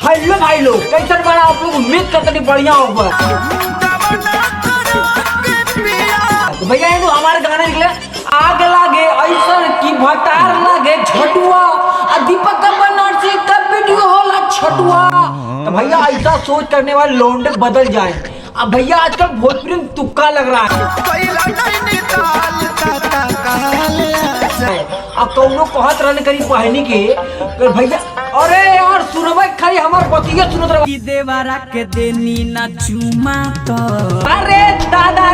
Hello भाई लोग, कैसे बना आप लोग? उम्मीद करते नहीं बढ़िया होगा। तो भैया ये तो हमारे गाने निकले आग लागे ऐसा की भटार लागे झटुआ दीपक का बनारसी का वीडियो होला छटुआ। तो भैया ऐसा सोच करने वाले लौंडे बदल जाए। अब भैया आजकल भोजपुरी में तुक्का लग रहा है। अब कौनो कहत रहने करी पहनी के तो भैया अरे यार सुनबे खाली हमार बतिया सुनत रह की देवारा के देनी ना चुमा तो अरे दादा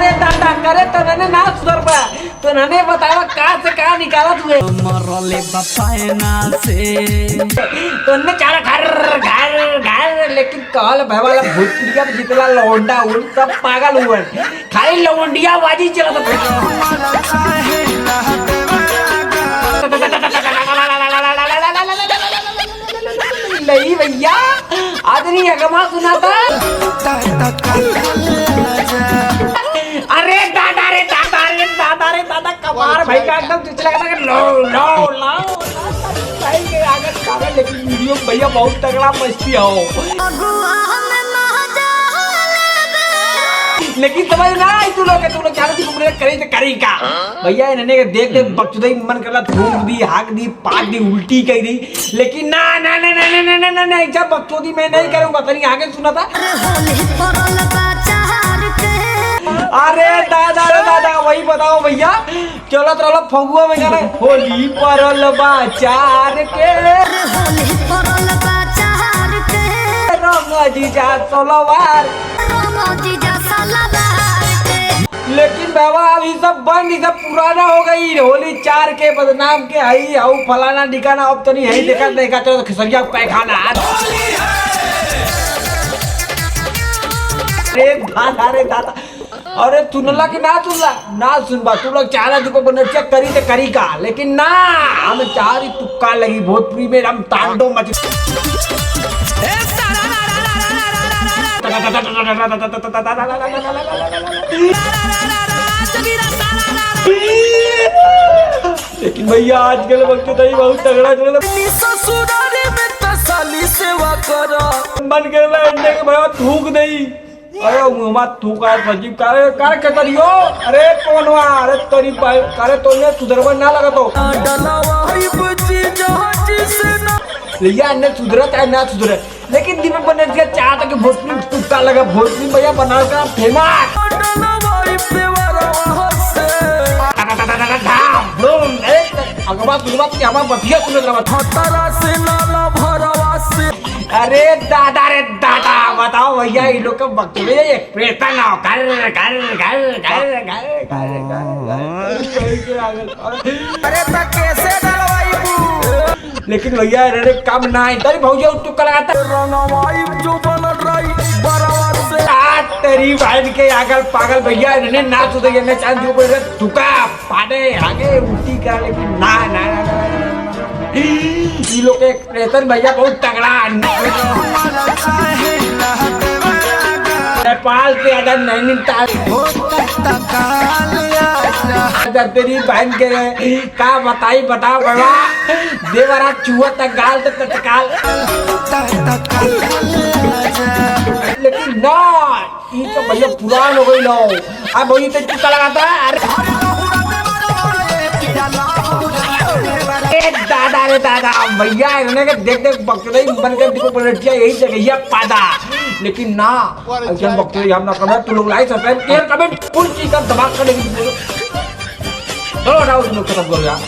करे तो नने ना सुधरबा तो नने बतावा का से का निकाला तुए मरले बपायना से तो ने चारा घर लेकिन कहल भाई वाला भोजपुरिया में जितना लौंडा उन सब पागल हुए खाली लौंडिया बाजी चलत नहीं भैया आदमी अगमा सुना था। अरे दादा कमार भाई का एकदम चिचला का लो आगे कागज लेकिन वीडियो भैया बहुत तगड़ा मस्ती हो लेकिन समझ ना आई तू लोग चारों की मुझे करे तो करी का भैया इन्हें देख देख बकचोदी मन करला थूक दी हाक दी पाक दी उल्टी कर दी लेकिन ना जब बकचोदी मैं नहीं करूंगा तनी आगे सुना था। अरे दादा वही बताओ भैया चलत रहल फगुआ में गाना होली परल बाचार के रंग जीजा सोलवार लेकिन बाबा अभी सब बंद सब पुराना हो गई होली चार के बदनाम के हई आउ फलाना ठिकाना अब तो नहीं है देखा तो खिसरिया पैखाना। अरे दादा अरे सुनला कि ना सुनला ना सुनबा तू लोग चाह रहा देखो बनर्जिया करी तो करी का लेकिन ना हम चाह रही तुक्का लगी भोजपुरी में हम तांडव मच लेकिन भैया आजकल वक्त तो बहुत तगड़ा चल ससुरारी में तसली सेवा करो मन कर रहा है भैया थूक नहीं अरे मुहम्मा थूका सजीव करे कर के तरियो अरे कौनवा अरे तरी करे तो ने सुधरवा ना लगा तो डलावा ही बची जहाजी से ना लिया ने सुधरत है ना सुधरे लेकिन दीपक बनर्जी चाहता कि भोजपुरी तुक्का लगा भोजपुरी भैया बना का फेमस अरे दादा बताओ भैया ये लोग एक्सप्रेशन कैसे लेकिन भैया रे काम ना है तरी भौजी तुक्का लगाता जो बन रही तेरी बहन के आगल पागल भैया इन्हें ना सुधर मैं चांद ऊपर तुक्का पाने आगे उल्टी कर लेकिन ना ये लोग के एक्सप्रेशन भैया बहुत तगड़ा नेपाल से अगर नैनीताल तेरी बहन के का बताई बताओ बाबा देवरा चूहा तक गाल तक तत्काल लेकिन ना ये तो भैया पुरान हो गई लो अब वही तो चुका लगाता है। अरे दादा भैया इन्होंने देख बकचोदी बन कर देखो बनर्जिया यही जगह पादा लेकिन ना ऐसा बकचोदी हम ना कमेंट तू लोग like subscribe share comment full चीज का धमाक कर लेकिन चलो खत्म कर यार।